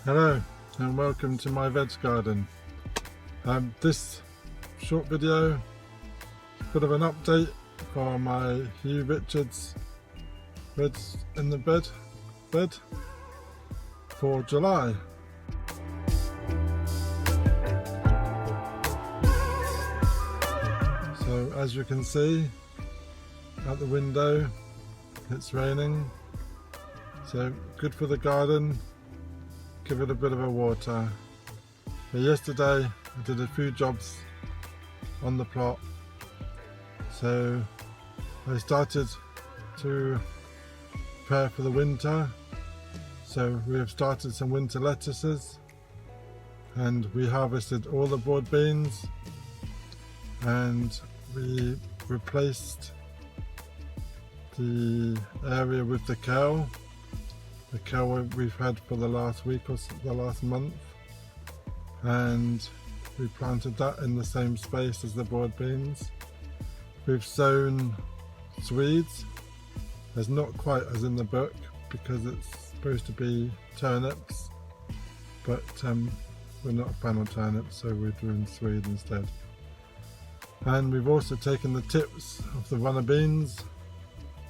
Hello and welcome to my veg garden. This short video is a bit of an update for my Hugh Richards Reds in the bed for July. So as you can see out the window, it's raining, so good for the garden. Give it a bit of a water. But yesterday I did a few jobs on the plot, so I started to prepare for the winter. So we have started some winter lettuces, and we harvested all the broad beans, and we replaced the area with the kale. The kale we've had for the last week or the last month, and we planted that in the same space as the broad beans. We've sown swedes. There's not quite as in the book because it's supposed to be turnips, but we're not a fan of turnips, so we're doing swede instead. And we've also taken the tips of the runner beans,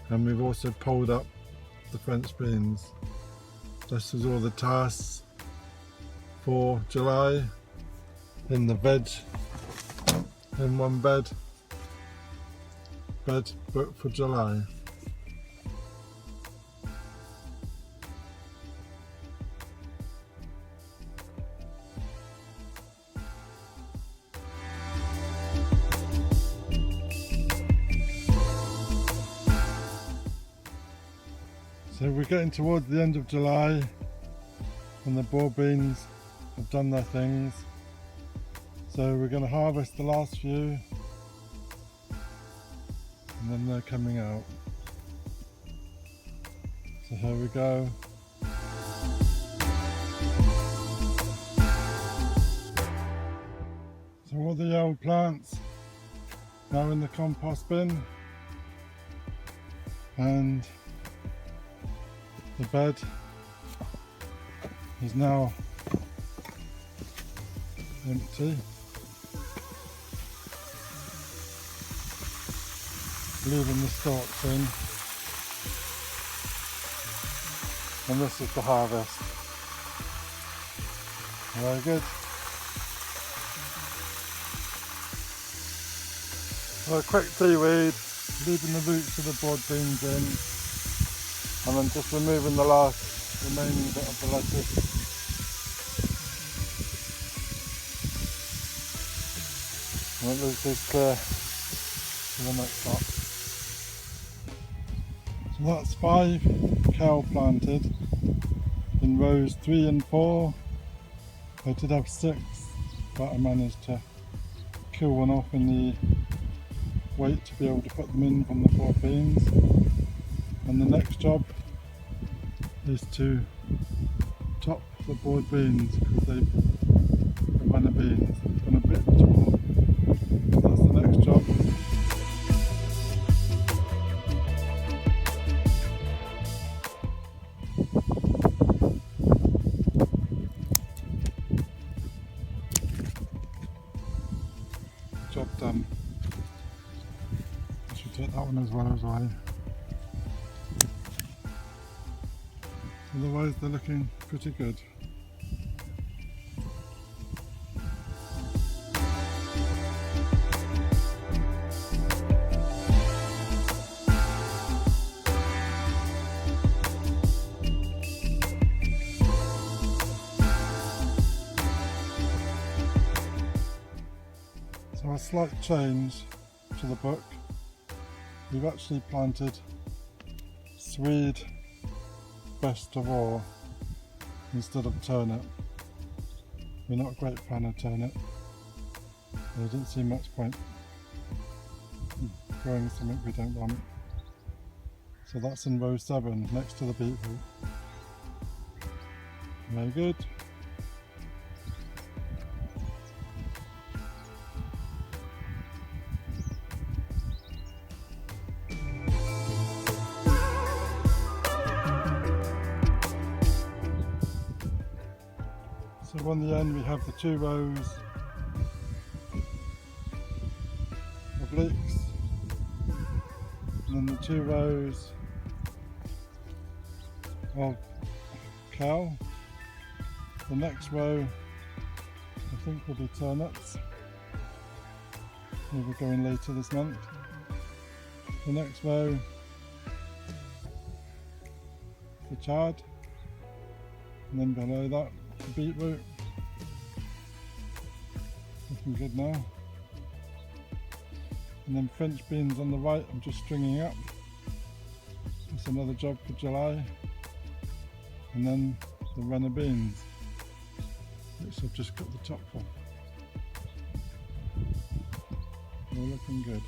and we've also pulled up the French beans. This is all the tasks for July in the veg in one bed book for July. So we're getting towards the end of July and the broad beans have done their things. So we're going to harvest the last few and then they're coming out. So here we go. So all the old plants now in the compost bin, and the bed is now empty. Leaving the stalks in, and this is the harvest. Very good. So a quick tea-weed, leaving the roots of the broad beans in, and then just removing the last remaining bit of the lettuce. And it looks as clear to the next lot. So that's 5 kale planted in rows 3 and 4. I did have 6, but I managed to kill one off in the wait to be able to put them in from the broad beans. And the next job is to top the broad beans because the runner beans have been a bit tall. So that's the next job. Job done. I should take that one as well. Otherwise they're looking pretty good. So a slight change to the book. We've actually planted swede best of all instead of turnip. We're not a great fan of turnip. I didn't see much point growing something we don't want. So that's in row 7 next to the beetroot. Very good. So on the end we have the 2 rows of leeks, and then the 2 rows of kale. The next row I think will be turnips. We'll be going later this month. The next row the chard, and then below that the beetroot. Looking good now. And then French beans on the right I'm just stringing up. That's another job for July. And then the runner beans, which I've just got the top off. All looking good.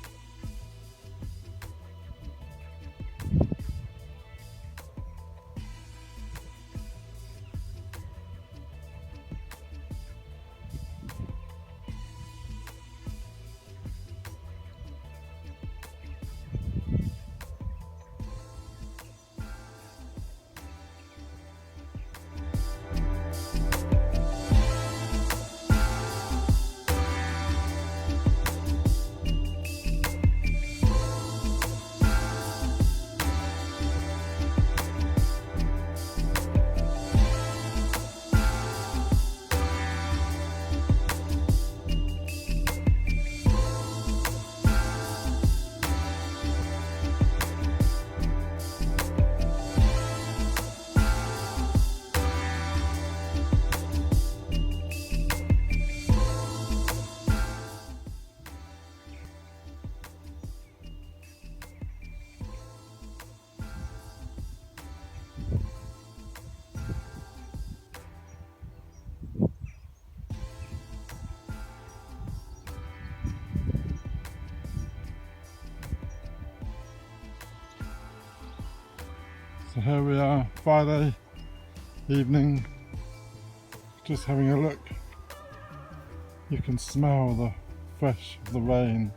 So here we are, Friday evening, just having a look. You can smell the fresh of the rain